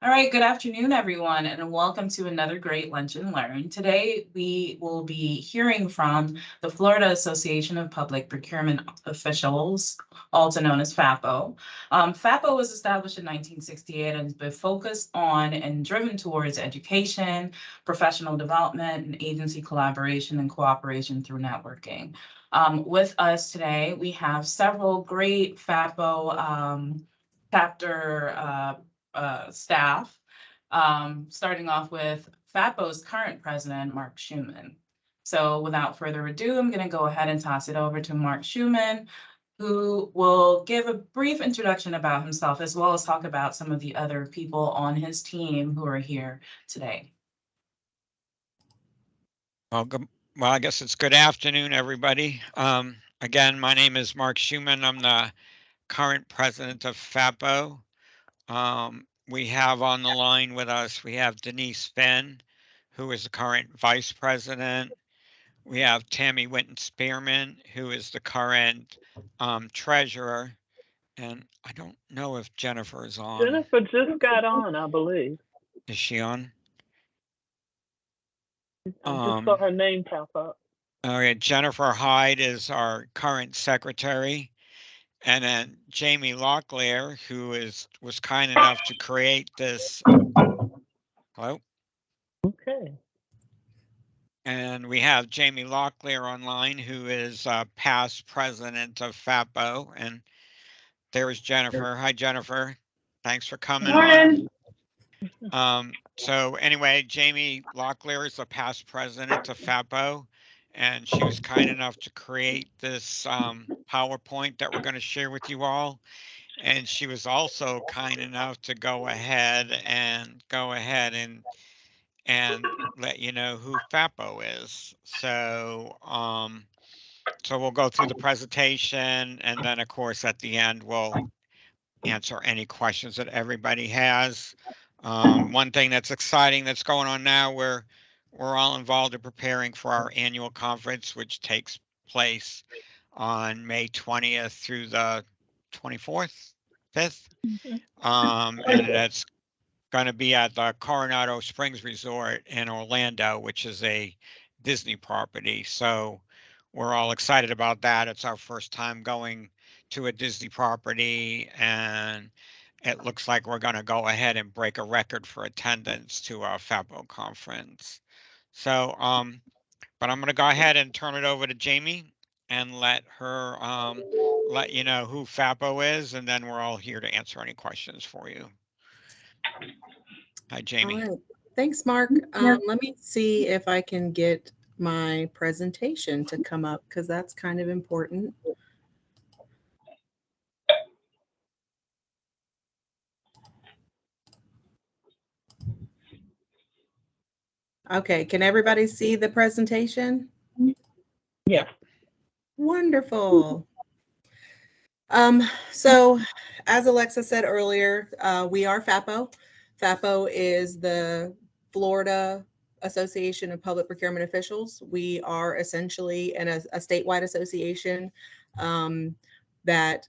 All right, good afternoon, everyone, and welcome to another great Lunch and Learn. Today, we will be hearing from the Florida Association of Public Procurement Officials, also known as FAPPO. FAPPO was established in 1968 and has been focused on and driven towards education, professional development, and agency collaboration and cooperation through networking. With us today, we have several great FAPPO chapter staff, starting off with FAPPO's current president, Mark Schuman. So without further ado, I'm going to go ahead and toss it over to Mark Schuman, who will give a brief introduction about himself, as well as talk about some of the other people on his team who are here today. Well, I guess it's good afternoon, everybody. Again, my name is Mark Schuman. I'm the current president of FAPPO. We have on the line with us, we have Denise Fenn, who is the current vice president. We have Tammy Winton Spearman, who is the current treasurer. And I don't know if Jennifer is on. Jennifer just got on, I believe. Is she on? I just saw her name pop up. Okay, Jennifer Hyde is our current secretary. And then Jamie Locklear, who was kind enough to create this. Hello? Okay. And we have Jamie Locklear online, who is past president of FAPPO. And there's Jennifer. Hi, Jennifer. Thanks for coming on. So anyway, Jamie Locklear is the past president of FAPPO, and she was kind enough to create this PowerPoint that we're going to share with you all. And she was also kind enough to go ahead and let you know who FAPPO is. So we'll go through the presentation, and then of course at the end we'll answer any questions that everybody has. One thing that's exciting that's going on now, we're all involved in preparing for our annual conference, which takes place on May 20th through the 24th, 5th. And that's going to be at the Coronado Springs Resort in Orlando, which is a Disney property. So we're all excited about that. It's our first time going to a Disney property, and it looks like we're going to go ahead and break a record for attendance to our FAPPO conference. So, but I'm going to go ahead and turn it over to Jamie and let her let you know who FAPPO is, and then we're all here to answer any questions for you. Hi, Jamie. All right. Thanks, Mark. Let me see if I can get my presentation to come up because that's kind of important. Okay, can everybody see the presentation? Yeah. Wonderful. So as Alexa said earlier, we are FAPPO. FAPPO is the Florida Association of Public Procurement Officials. We are essentially a statewide association that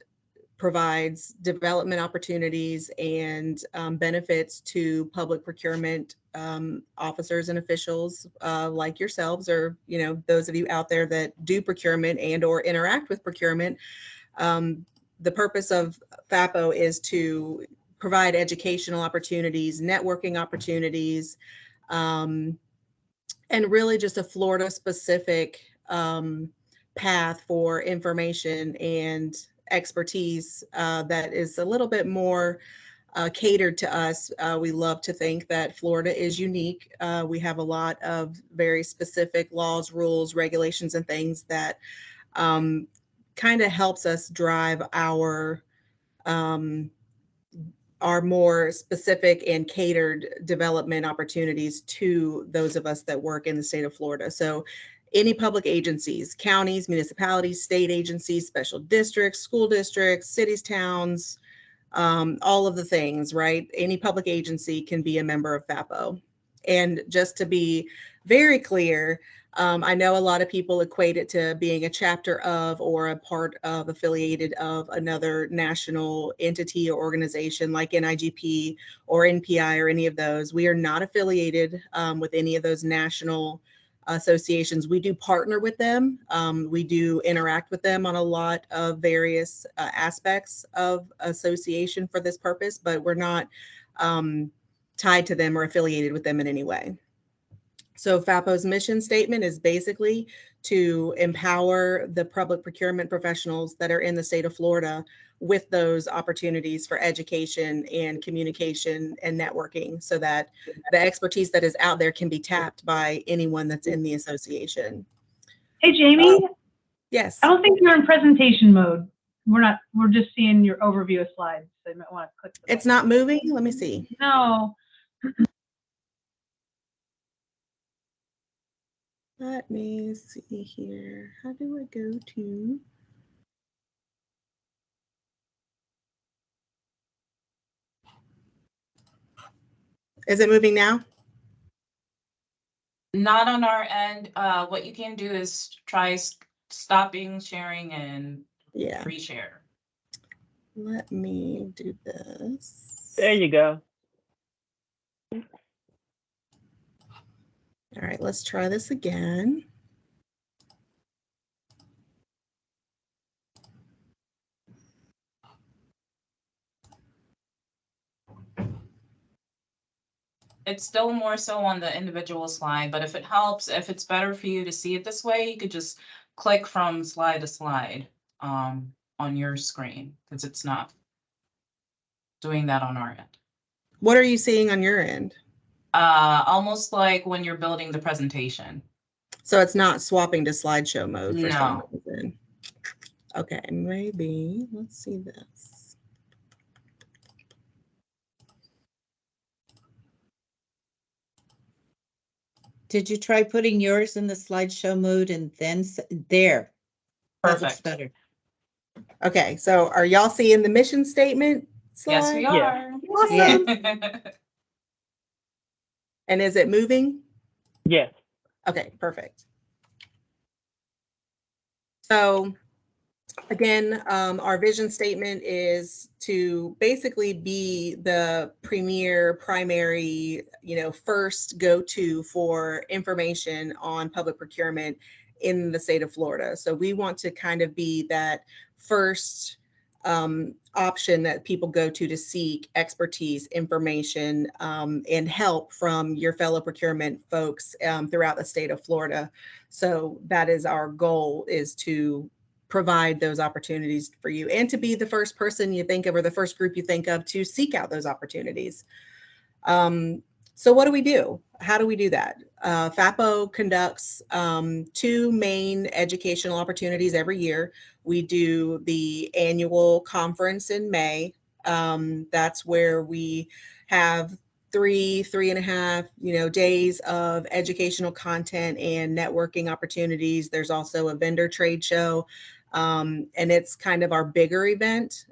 provides development opportunities and benefits to public procurement officers and officials like yourselves, or those of you out there that do procurement and or interact with procurement. The purpose of FAPPO is to provide educational opportunities, networking opportunities, and really just a Florida specific path for information and expertise that is a little bit more catered to us. We love to think that Florida is unique. We have a lot of very specific laws, rules, regulations, and things that kind of helps us drive our more specific and catered development opportunities to those of us that work in the state of Florida. So any public agencies, counties, municipalities, state agencies, special districts, school districts, cities, towns, all of the things, right? Any public agency can be a member of FAPPO. And just to be very clear, I know a lot of people equate it to being a chapter of or a part of affiliated of another national entity or organization like NIGP or NPI or any of those. We are not affiliated with any of those national associations. We do partner with them. We do interact with them on a lot of various aspects of association for this purpose, but we're not tied to them or affiliated with them in any way. So FAPPO's mission statement is basically to empower the public procurement professionals that are in the state of Florida with those opportunities for education and communication and networking so that the expertise that is out there can be tapped by anyone that's in the association. Hey, Jamie, Yes. I don't think you're in presentation mode. We're just seeing your overview of slides. So you might want to click. It's not moving. Let me see. No. Let me see here. How do I go to? Is it moving now? Not on our end. What you can do is try stopping sharing and Yeah. reshare. Let me do this. There you go. All right, let's try this again. It's still more so on the individual slide, but if it helps, if it's better for you to see it this way, you could just click from slide to slide on your screen, because it's not doing that on our end. What are you seeing on your end? Almost like when you're building the presentation. So it's not swapping to slideshow mode for some No. reason. Okay, maybe. Let's see this. Did you try putting yours in the slideshow mode and then there? That looks Perfect. better. Okay, so are y'all seeing the mission statement slide? Yes, we are. Awesome. Yeah. And is it moving? Yes. Okay, perfect. So again, our vision statement is to basically be the premier, primary, first go-to for information on public procurement in the state of Florida. So we want to kind of be that first option that people go to seek expertise, information, and help from your fellow procurement folks throughout the state of Florida. So that is our goal, is to provide those opportunities for you and to be the first person you think of or the first group you think of to seek out those opportunities. So what do we do? How do we do that? FAPPO conducts 2 main educational opportunities every year. We do the annual conference in May. That's where we have 3.5, days of educational content and networking opportunities. There's also a vendor trade show, and it's kind of our bigger event.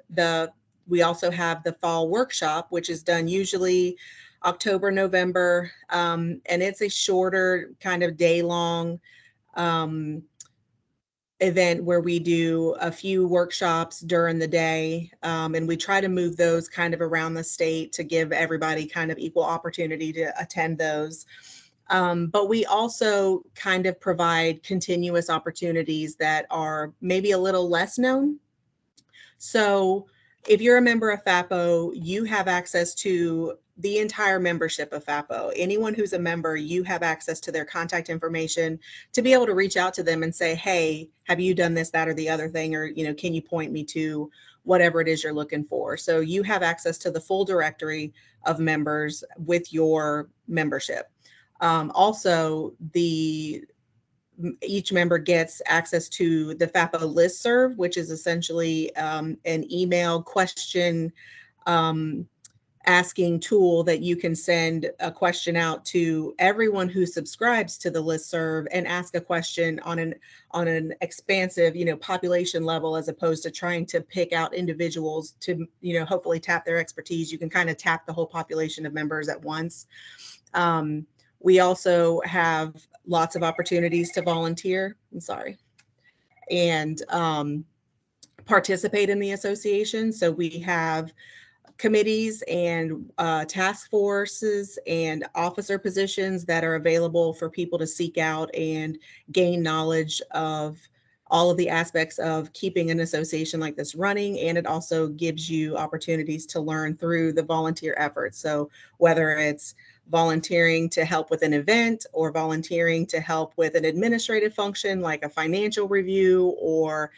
We also have the fall workshop, which is done usually October, November, and it's a shorter kind of day-long event where we do a few workshops during the day, and we try to move those kind of around the state to give everybody kind of equal opportunity to attend those. But we also kind of provide continuous opportunities that are maybe a little less known. So if you're a member of FAPPO, you have access to the entire membership of FAPPO. Anyone who's a member, you have access to their contact information to be able to reach out to them and say, hey, have you done this, that, or the other thing? Or, can you point me to whatever it is you're looking for? So you have access to the full directory of members with your membership. Also, each member gets access to the FAPPO listserv, which is essentially an email question asking tool that you can send a question out to everyone who subscribes to the listserv and ask a question on an expansive, population level, as opposed to trying to pick out individuals to, hopefully tap their expertise. You can kind of tap the whole population of members at once. We also have lots of opportunities to volunteer. I'm sorry. And participate in the association. So we have committees and task forces and officer positions that are available for people to seek out and gain knowledge of all of the aspects of keeping an association like this running. And it also gives you opportunities to learn through the volunteer efforts. So whether it's volunteering to help with an event or volunteering to help with an administrative function like a financial review or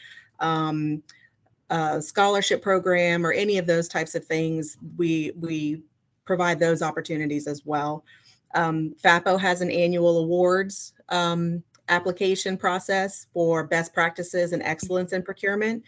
scholarship program or any of those types of things, we provide those opportunities as well. FAPPO has an annual awards application process for best practices and excellence in procurement.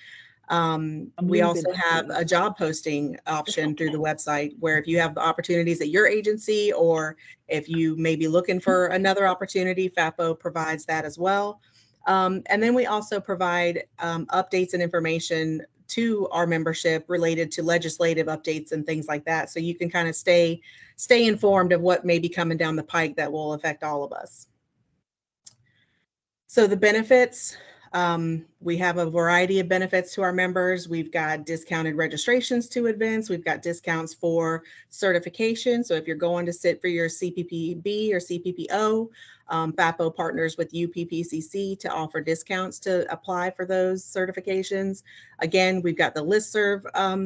We also have a job posting option through the website where if you have opportunities at your agency or if you may be looking for another opportunity, FAPPO provides that as well. And then we also provide updates and information to our membership related to legislative updates and things like that. So you can kind of stay informed of what may be coming down the pike that will affect all of us. So the benefits, we have a variety of benefits to our members. We've got discounted registrations to events. We've got discounts for certification. So if you're going to sit for your CPPB or CPPO, FAPPO partners with UPPCC to offer discounts to apply for those certifications. Again, we've got the listserv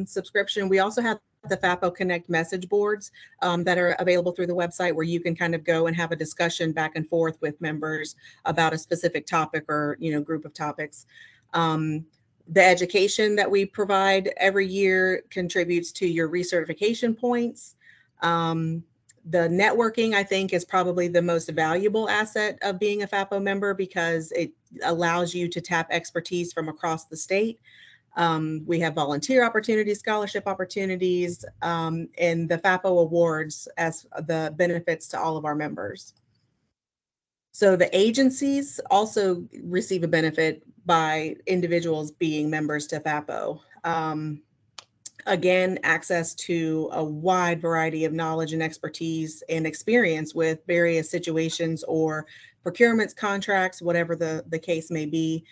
subscription. We also have the FAPPO Connect message boards that are available through the website where you can kind of go and have a discussion back and forth with members about a specific topic or, you know, group of topics. The education that we provide every year contributes to your recertification points. The networking, I think, is probably the most valuable asset of being a FAPPO member because it allows you to tap expertise from across the state. We have volunteer opportunities, scholarship opportunities, and the FAPPO awards as the benefits to all of our members. So the agencies also receive a benefit by individuals being members to FAPPO. Again, access to a wide variety of knowledge and expertise and experience with various situations or procurements, contracts, whatever the case may be.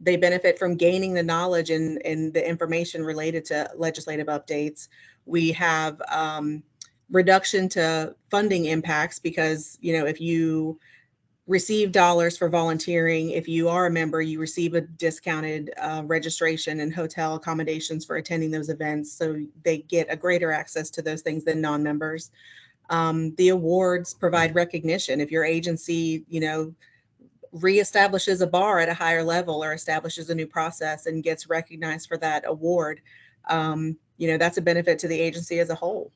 They benefit from gaining the knowledge and the information related to legislative updates. We have reduction to funding impacts because, you know, if you receive dollars for volunteering, if you are a member, you receive a discounted registration and hotel accommodations for attending those events. So they get a greater access to those things than non-members. The awards provide recognition. If your agency, you know, reestablishes a bar at a higher level or establishes a new process and gets recognized for that award, you know, that's a benefit to the agency as a whole.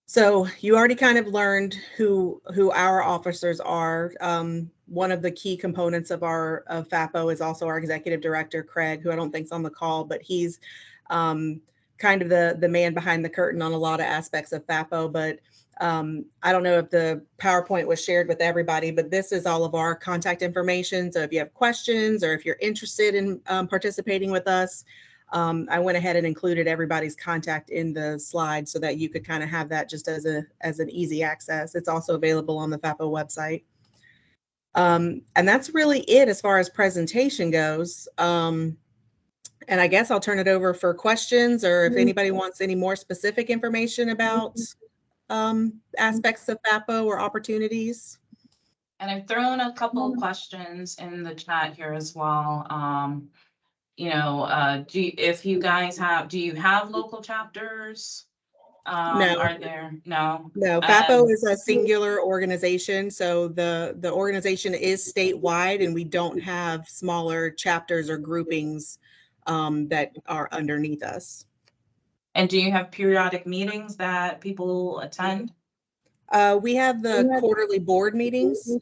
So you already kind of learned who our officers are. One of the key components of FAPPO is also our executive director, Craig, who I don't think's on the call, but he's kind of the man behind the curtain on a lot of aspects of FAPPO. But I don't know if the PowerPoint was shared with everybody, but this is all of our contact information. So if you have questions or if you're interested in participating with us, I went ahead and included everybody's contact in the slide so that you could kind of have that just as an easy access. It's also available on the FAPPO website. And that's really it as far as presentation goes. And I guess I'll turn it over for questions or if anybody wants any more specific information about aspects of FAPPO or opportunities. And I've thrown a couple of questions in the chat here as well. You know, do you have local chapters? No. Are there? No. No, FAPPO is a singular organization. So the organization is statewide and we don't have smaller chapters or groupings that are underneath us. And do you have periodic meetings that people attend? We have the quarterly board meetings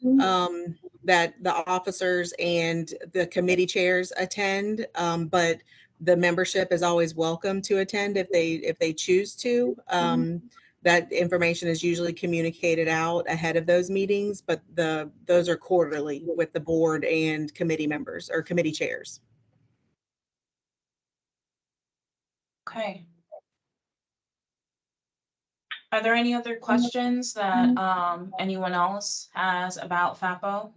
that the officers and the committee chairs attend, but the membership is always welcome to attend if they choose to. That information is usually communicated out ahead of those meetings, but those are quarterly with the board and committee members or committee chairs. Okay. Are there any other questions that anyone else has about FAPPO?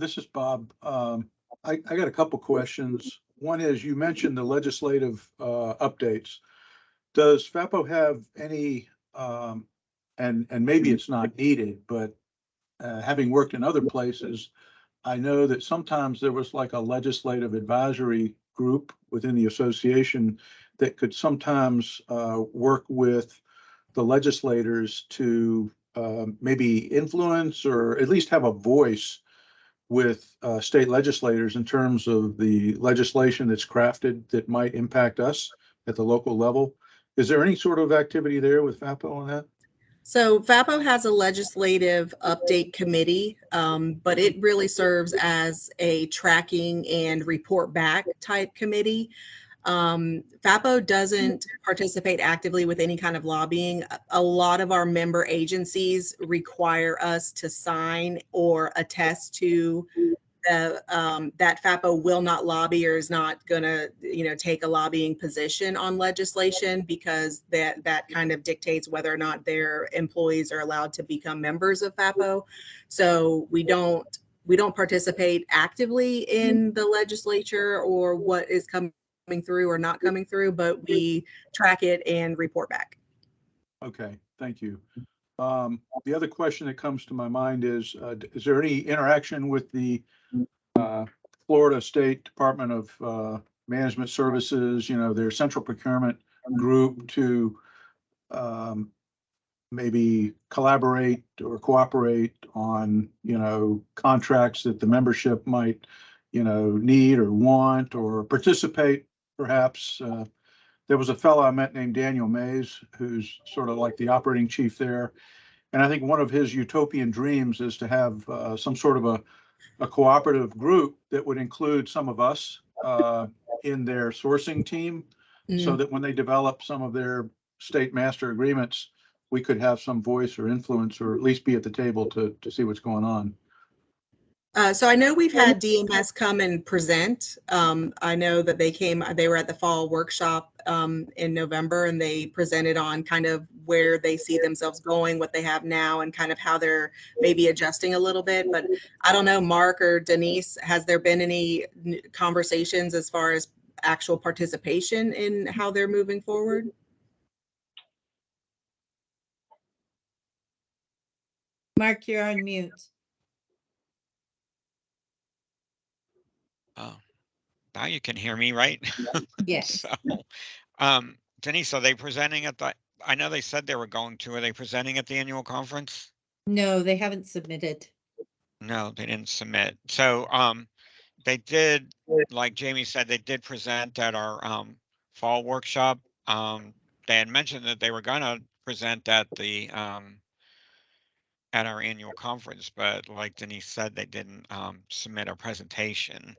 This is Bob. I got a couple questions. One is, you mentioned the legislative updates. Does FAPPO have any, and maybe it's not needed, but having worked in other places, I know that sometimes there was like a legislative advisory group within the association that could sometimes work with the legislators to maybe influence or at least have a voice with state legislators in terms of the legislation that's crafted that might impact us at the local level. Is there any sort of activity there with FAPPO on that? So FAPPO has a legislative update committee, but it really serves as a tracking and report back type committee. FAPPO doesn't participate actively with any kind of lobbying. A lot of our member agencies require us to sign or attest to that FAPPO will not lobby or is not going to, take a lobbying position on legislation, because that kind of dictates whether or not their employees are allowed to become members of FAPPO. So we don't participate actively in the legislature or what is coming through or not coming through, but we track it and report back. Okay, thank you. The other question that comes to my mind is there any interaction with the Florida State Department of Management Services, their central procurement group, to maybe collaborate or cooperate on, contracts that the membership might, need or want or participate, perhaps? There was a fellow I met named Daniel Mays, who's sort of like the operating chief there. And I think one of his utopian dreams is to have some sort of a cooperative group that would include some of us in their sourcing team, so that when they develop some of their state master agreements, we could have some voice or influence, or at least be at the table to see what's going on. So I know we've had DMS come and present. I know that they were at the fall workshop in November, and they presented on kind of where they see themselves going, what they have now, and kind of how they're maybe adjusting a little bit. But I don't know, Mark or Denise, has there been any conversations as far as actual participation in how they're moving forward? Mark, you're on mute. Oh, now you can hear me, right? Yes. So, Denise, are they presenting at I know they said they were going to, are they presenting at the annual conference? No, they haven't submitted. No, they didn't submit. So, they did, like Jamie said, they did present at our fall workshop. They had mentioned that they were gonna present at the at our annual conference, but like Denise said, they didn't submit a presentation.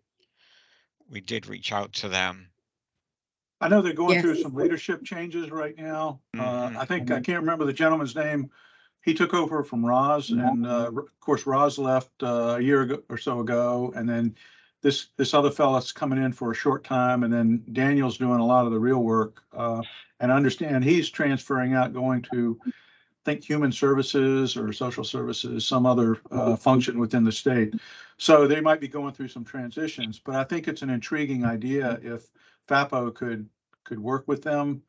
We did reach out to them. I know they're going through Yes. some leadership changes right now. Mhm. I think, I can't remember the gentleman's name. He took over from Roz, and of course, Roz left a year ago or so ago, and then this other fella's coming in for a short time, and then Daniel's doing a lot of the real work. And I understand he's transferring out, going to, I think, human services or social services, some other function within the state. So they might be going through some transitions, but I think it's an intriguing idea if FAPPO could work with them.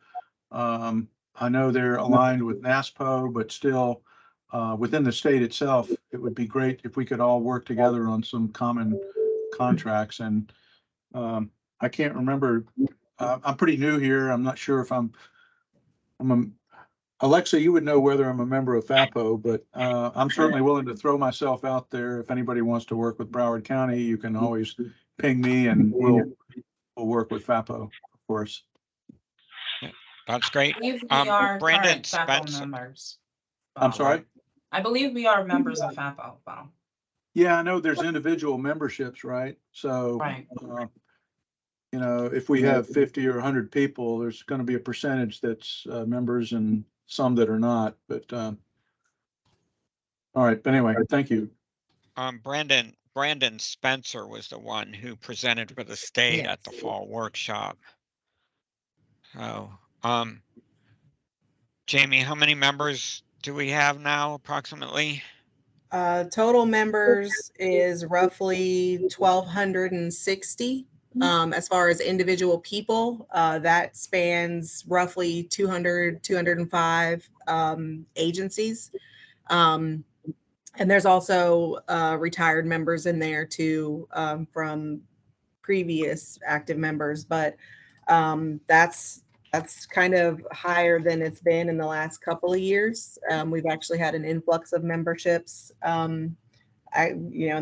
I know they're aligned with NASPO, but still, within the state itself, it would be great if we could all work together on some common contracts. And I can't remember. I'm pretty new here. I'm not sure if Alexa, you would know whether I'm a member of FAPPO, but I'm certainly willing to throw myself out there. If anybody wants to work with Broward County, you can always ping me, and we'll work with FAPPO, of course. That's great. I believe we are Brandon current FAPPO Spencer. members. I'm sorry? I believe we are members of FAPPO, Bob. Yeah, I know there's individual memberships, right? So, Right. If we have 50 or 100 people, there's going to be a percentage that's members and some that are not. But all right. But anyway, thank you. Brandon Spencer was the one who presented for the state at the Yes. fall workshop. So, Jamie, how many members do we have now approximately? Total members is roughly 1,260. As far as individual people, that spans roughly 200, 205 agencies. And there's also retired members in there too, from previous active members, but that's kind of higher than it's been in the last couple of years. We've actually had an influx of memberships. In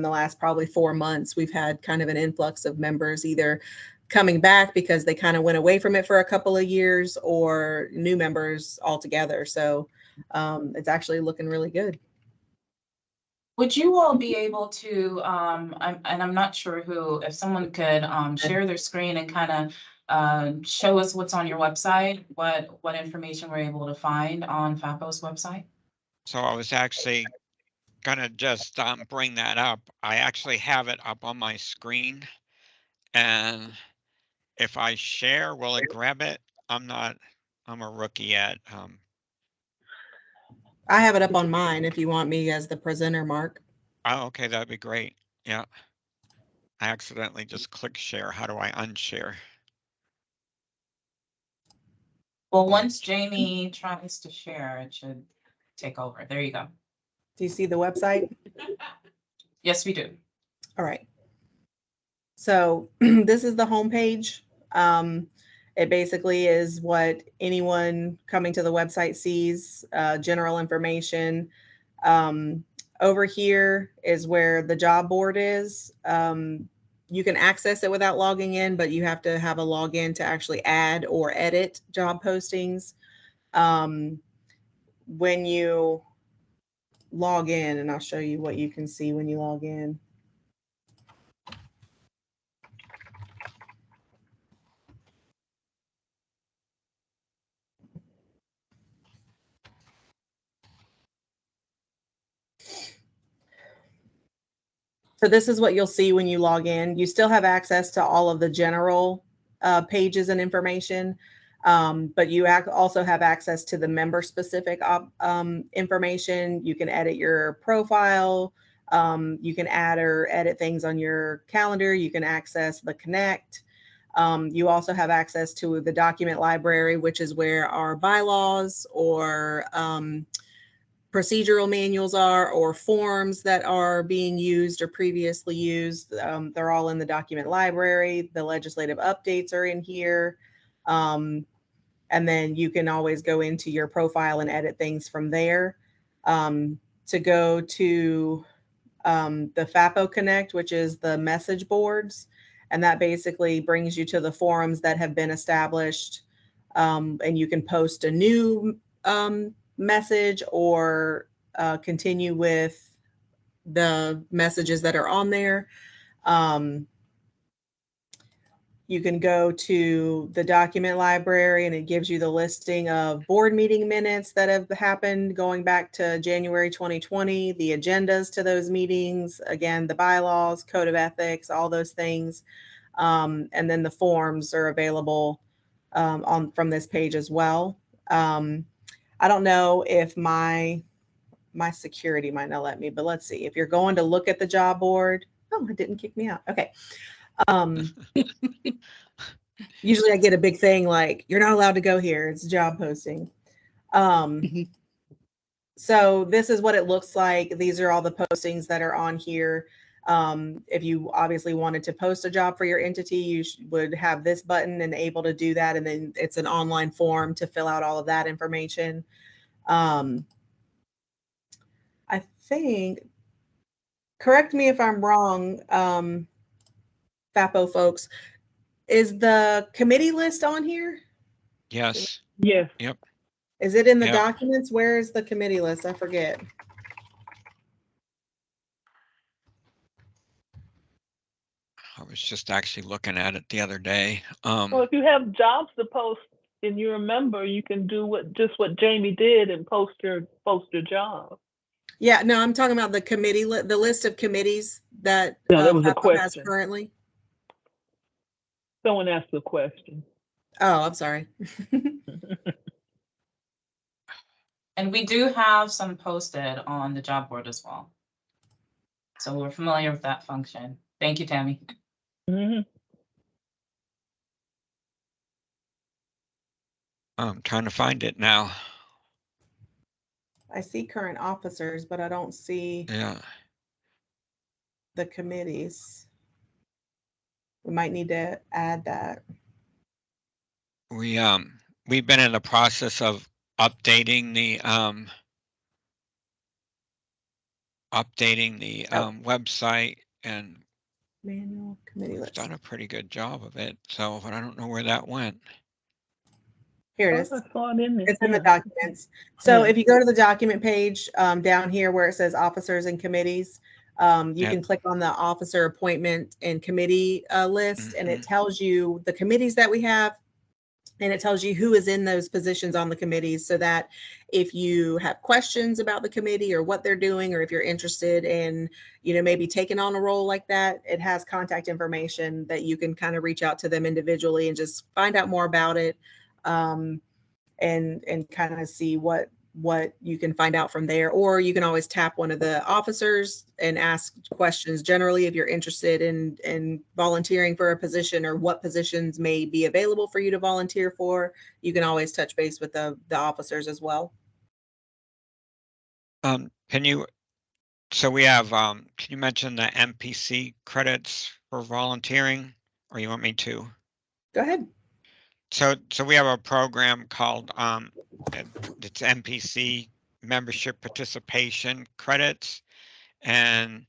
the last probably 4 months, we've had kind of an influx of members either coming back because they kind of went away from it for a couple of years, or new members altogether. So it's actually looking really good. Would you all be able to, I'm not sure who, if someone could share their screen and kind of show us what's on your website, what information we're able to find on FAPPO's website? So I was actually gonna just bring that up. I actually have it up on my screen, and if I share, will it grab it? I'm a rookie at I have it up on mine if you want me as the presenter, Mark. oh, okay, that'd be great. Yeah. I accidentally just clicked share. How do I unshare? Well, once Jamie tries to share, it should take over. There you go. Do you see the website? Yes, we do. All right. So this is the homepage. It basically is what anyone coming to the website sees, general information. Over here is where the job board is. You can access it without logging in, but you have to have a login to actually add or edit job postings. When you log in, and I'll show you what you can see when you log in. So this is what you'll see when you log in. You still have access to all of the general pages and information, but you also have access to the member-specific information. You can edit your profile. You can add or edit things on your calendar. You can access the Connect. You also have access to the document library, which is where our bylaws or procedural manuals are, or forms that are being used or previously used. They're all in the document library. The legislative updates are in here. And then you can always go into your profile and edit things from there. To go to the FAPPO Connect, which is the message boards. And that basically brings you to the forums that have been established. And you can post a new message or continue with the messages that are on there. You can go to the document library and it gives you the listing of board meeting minutes that have happened going back to January 2020, the agendas to those meetings, again, the bylaws, code of ethics, all those things. And then the forms are available from this page as well. I don't know if my security might not let me, but let's see. If you're going to look at the job board, oh, it didn't kick me out. Okay. Usually I get a big thing like, you're not allowed to go here. It's a job posting. So this is what it looks like. These are all the postings that are on here. If you obviously wanted to post a job for your entity, you would have this button and able to do that. And then it's an online form to fill out all of that information. I think, correct me if I'm wrong, FAPPO folks, is the committee list on here? Yes. Yes. Yep. Is it in the Yep. documents? Where is the committee list? I forget. I was just actually looking at it the other day. Well, if you have jobs to post and you're a member, you can do what Jamie did and post your job. Yeah, no, I'm talking about the committee, the list of committees that No, that was a FAPPO has question. currently. Someone asked a question. Oh, I'm sorry. And we do have some posted on the job board as well. So we're familiar with that function. Thank you, Tammy. Mhm. I'm trying to find it now. I see current officers, but I don't see Yeah. the committees. We might need to add that. We've been in the process of updating the website, and Manual committee we've list. done a pretty good job of it. So, but I don't know where that went. Here it Oh, is. I saw it in there. It's in the Yeah. documents. So Yeah. if you go to the document page, down here where it says officers and committees, you Yep. can click on the officer appointment and committee list, and it Mhm. tells you the committees that we have. And it tells you who is in those positions on the committees, so that if you have questions about the committee or what they're doing, or if you're interested in, maybe taking on a role like that, it has contact information that you can kind of reach out to them individually and just find out more about it. And kind of see what you can find out from there. Or you can always tap one of the officers and ask questions generally if you're interested in volunteering for a position, or what positions may be available for you to volunteer for. You can always touch base with the officers as well. So we have, can you mention the MPC credits for volunteering, or you want me to? Go ahead. So we have a program called, it's MPC, membership participation credits. And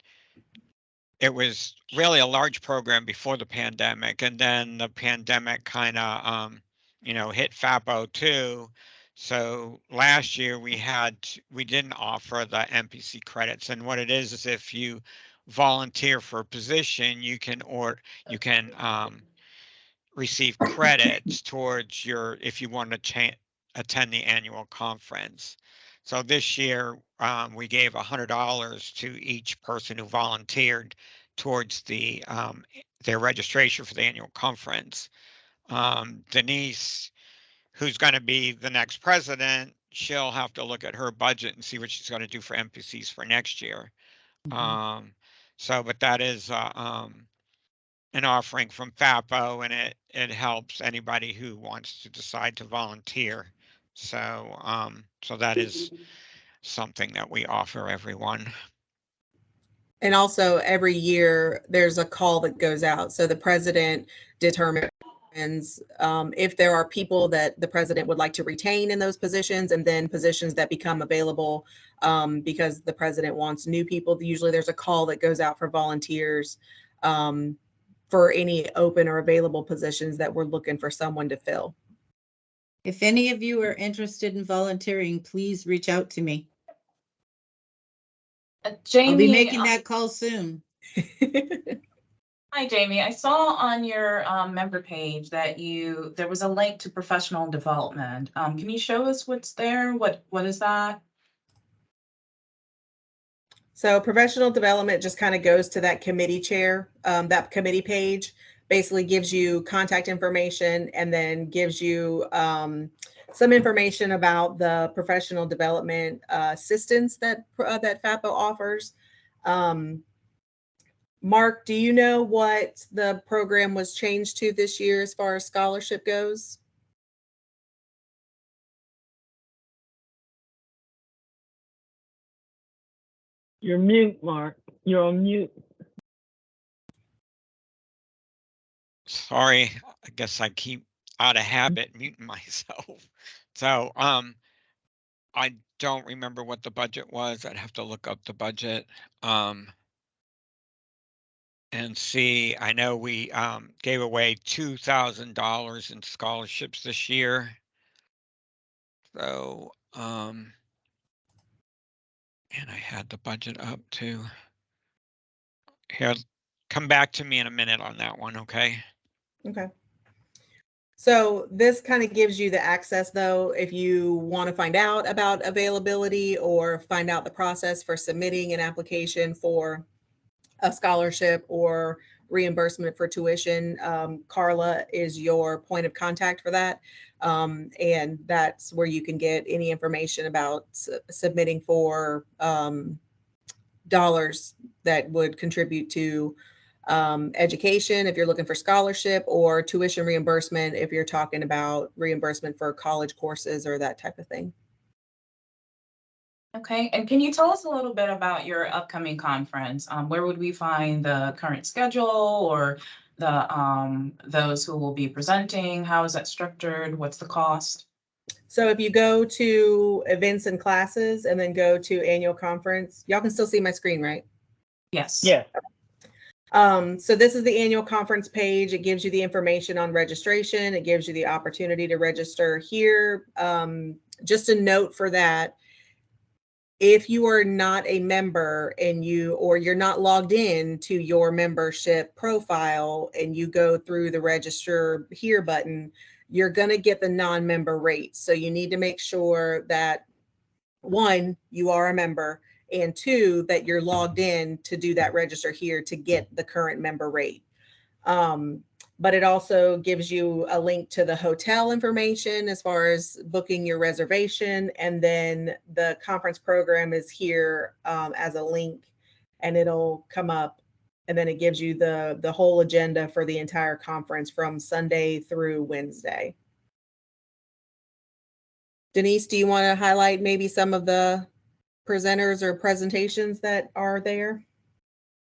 it was really a large program before the pandemic, and then the pandemic kind of, hit FAPPO too. So last year we didn't offer the MPC credits, and what it is if you volunteer for a position, you can receive credits towards if you want to attend the annual conference. So this year, we gave $100 to each person who volunteered towards their registration for the annual conference. Denise, who's going to be the next president, she'll have to look at her budget and see what she's going to do for MPCs for next year. But that is an offering from FAPPO, and it helps anybody who wants to decide to volunteer. So that is something that we offer everyone. And also every year there's a call that goes out. So the president determines if there are people that the president would like to retain in those positions, and then positions that become available because the president wants new people. Usually there's a call that goes out for volunteers for any open or available positions that we're looking for someone to fill. If any of you are interested in volunteering, please reach out to me. Jamie, I'll be making that call soon. Hi, Jamie. I saw on your member page that there was a link to professional development. Can you show us what's there? What is that? So professional development just kind of goes to that committee chair, that committee page, basically gives you contact information, and then gives you some information about the professional development assistance that FAPPO offers. Mark, do you know what the program was changed to this year as far as scholarship goes? You're mute, Mark. You're on mute. Sorry, I guess I keep out of habit muting myself. So I don't remember what the budget was. I'd have to look up the budget and see. I know we gave away $2,000 in scholarships this year. So and I had the budget up too. Here, come back to me in a minute on that one, okay? Okay. So this kind of gives you the access, though, if you want to find out about availability or find out the process for submitting an application for a scholarship, or reimbursement for tuition. Carla is your point of contact for that. And that's where you can get any information about submitting for dollars that would contribute to education if you're looking for scholarship, or tuition reimbursement if you're talking about reimbursement for college courses or that type of thing. Okay, and can you tell us a little bit about your upcoming conference? Where would we find the current schedule, or the those who will be presenting? How is that structured? What's the cost? So if you go to events and classes and then go to annual conference, y'all can still see my screen, right? Yes. Yes. So this is the annual conference page. It gives you the information on registration. It gives you the opportunity to register here. Just a note for that, if you are not a member and you're not logged in to your membership profile and you go through the register here button, you're going to get the non-member rate. So you need to make sure that, one, you are a member, and two, that you're logged in to do that register here to get the current member rate. But it also gives you a link to the hotel information as far as booking your reservation. And then the conference program is here as a link, and it'll come up. And then it gives you the whole agenda for the entire conference from Sunday through Wednesday. Denise, do you want to highlight maybe some of the presenters or presentations that are there?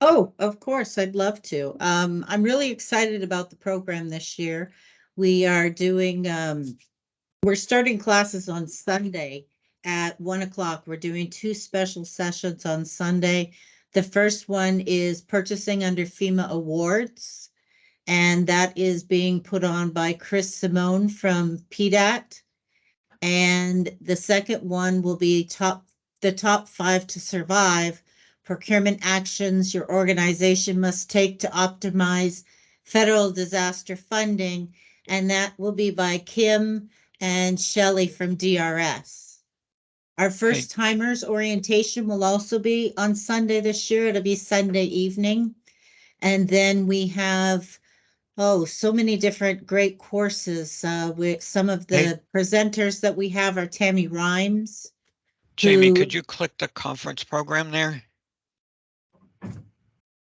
Oh, of course, I'd love to. I'm really excited about the program this year. We are doing, we're starting classes on Sunday at 1 o'clock. We're doing 2 special sessions on Sunday. The first one is purchasing under FEMA awards, and that is being put on by Chris Simone from PDAT. And the second one will be the top 5 to survive, procurement actions your organization must take to optimize federal disaster funding. And that will be by Kim and Shelley from DRS. Our first timers orientation will also be on Sunday this year. It'll be Sunday evening. And then we have so many different great courses. With some of the presenters that we have are Tammy Rhymes. Jamie, could you click the conference program there?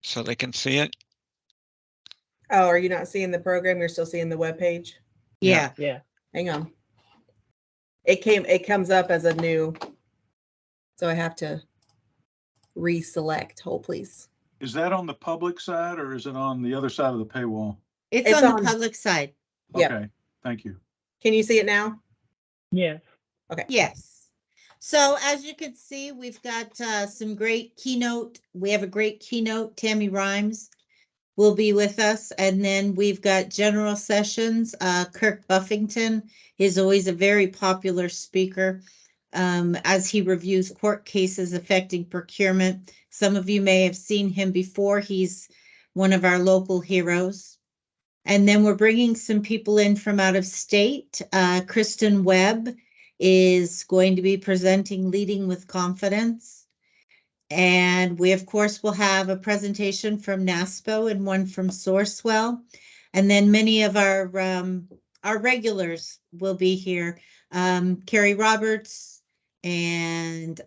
So they can see it? Oh, are you not seeing the program? You're still seeing the webpage? Yeah. Yeah. Hang on. It comes up as a new, so I have to reselect. Hold, please. Is that on the public side or is it on the other side of the paywall? It's It's on on- the public side. Yep. Okay, thank you. Can you see it now? Yes. Okay. Yes. So as you can see, we've got some great keynote. We have a great keynote. Tammy Rhymes will be with us. And then we've got general sessions. Kirk Buffington is always a very popular speaker as he reviews court cases affecting procurement. Some of you may have seen him before. He's one of our local heroes. And then we're bringing some people in from out of state. Kristen Webb is going to be presenting Leading with Confidence. And we, of course, will have a presentation from NASPO and one from Sourcewell. And then many of our regulars will be here. Carrie Roberts and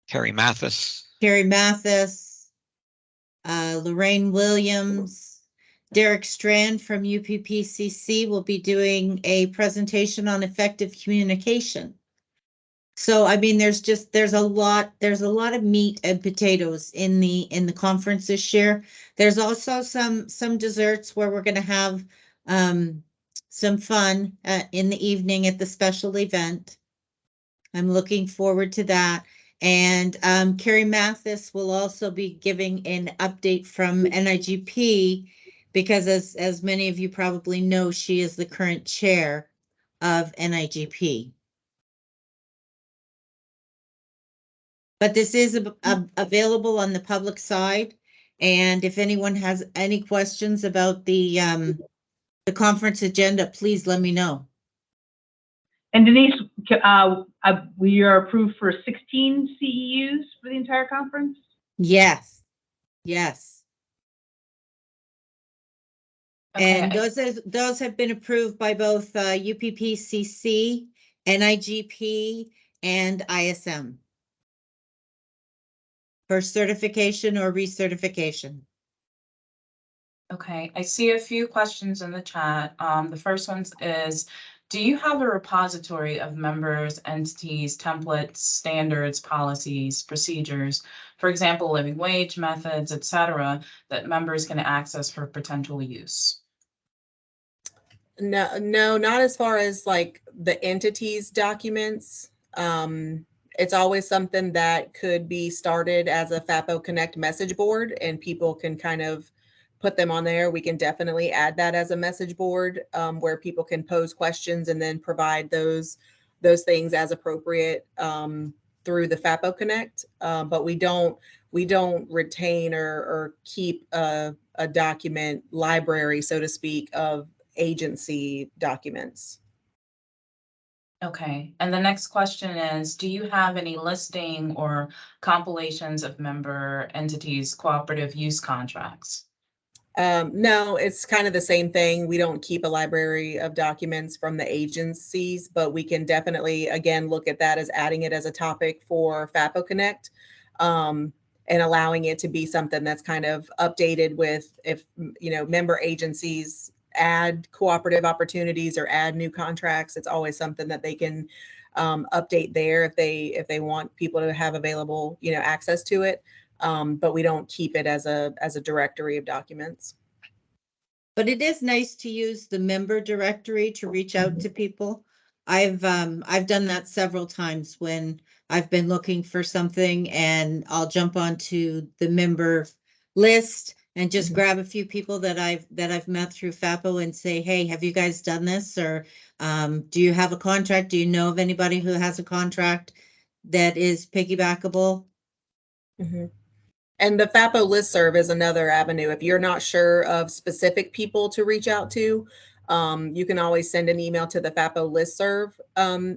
Carrie Mathis. Lorraine Williams, Derek Strand from UPPCC will be doing a presentation on effective communication. So, I mean, there's a lot of meat and potatoes in the conference this year. There's also some desserts where we're going to have some fun in the evening at the special event. I'm looking forward to that. And Carrie Mathis will also be giving an update from NIGP because as many of you probably know, she is the current chair of NIGP. But this is available on the public side. And if anyone has any questions about the conference agenda, please let me know. And Denise, we are approved for 16 CEUs for the entire conference? Yes. Yes. Okay, And those have been approved by both UPPCC, NIGP, and ISM for certification or recertification. Okay, I see a few questions in the chat. The first one is, do you have a repository of members, entities, templates, standards, policies, procedures, for example, living wage methods, etc., that members can access for potential use? No, not as far as like the entities documents. It's always something that could be started as a FAPPO Connect message board and people can kind of put them on there. We can definitely add that as a message board where people can pose questions and then provide those things as appropriate through the FAPPO Connect. But we don't retain or keep a document library, so to speak, of agency documents. Okay, and the next question is, do you have any listing or compilations of member entities' cooperative use contracts? No, it's kind of the same thing. We don't keep a library of documents from the agencies, but we can definitely, again, look at that as adding it as a topic for FAPPO Connect and allowing it to be something that's kind of updated with if, member agencies add cooperative opportunities or add new contracts. It's always something that they can update there if they want people to have available, access to it. But we don't keep it as a directory of documents. But it is nice to use the member directory to reach out to people. I've done that several times when I've been looking for something and I'll jump onto the member list and just grab a few people that I've met through FAPPO and say, hey, have you guys done this? Or do you have a contract? Do you know of anybody who has a contract that is piggybackable? Mm-hmm. And the FAPPO listserv is another avenue. If you're not sure of specific people to reach out to, you can always send an email to the FAPPO listserv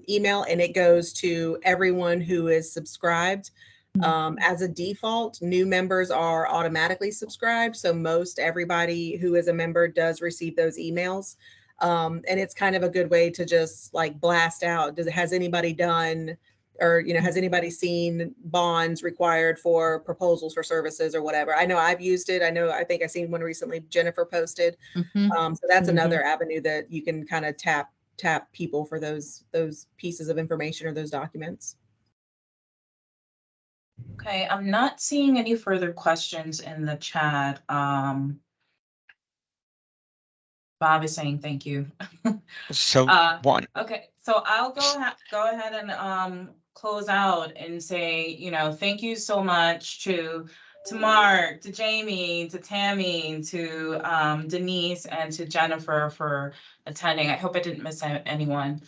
email, and it goes to everyone who is subscribed. As a default, new members are automatically subscribed. So most everybody who is a member does receive those emails. And it's kind of a good way to just like blast out. Has anybody done, or, has anybody seen bonds required for proposals for services or whatever? I know I've used it. I think I seen one recently Jennifer posted. So that's another avenue that you can kind of tap people for those pieces of information or those documents. Okay, I'm not seeing any further questions in the chat. Bob is saying thank you. So Okay, so I'll go ahead and close out and say, thank you so much to Mark, to Jamie, to Tammy, to Denise, and to Jennifer for attending. I hope I didn't miss anyone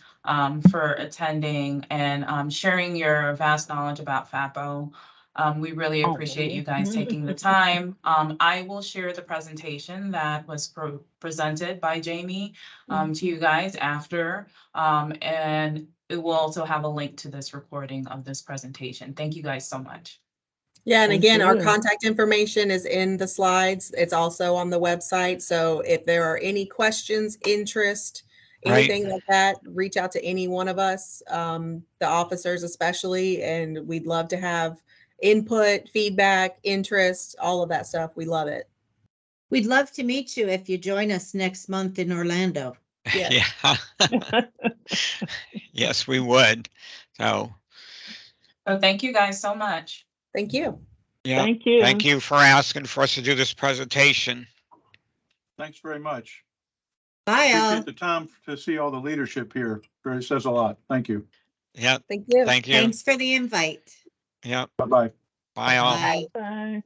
for attending and sharing your vast knowledge about FAPPO. We really appreciate you guys taking the time. I will share the presentation that was presented by Jamie to you guys after, and it will also have a link to this recording of this presentation. Thank you guys so much. Yeah, and again, our contact information is in the slides. It's also on the website. So if there are any questions, interest, anything like that, reach out to any one of us, the officers especially, and we'd love to have input, feedback, interest, all of that stuff. We love it. We'd love to meet you if you join us next month in Orlando. Yes. Yeah. Yes, we would. So thank you guys so much. Thank you. Yeah. Thank you. Thank you for asking for us to do this presentation. Thanks very much. Bye, all. Appreciate the time to see all the leadership here. Really says a lot. Thank you. Yeah. Thank you. Thank you. Thanks for the invite. Yeah. Bye-bye. Bye all. Bye. Bye.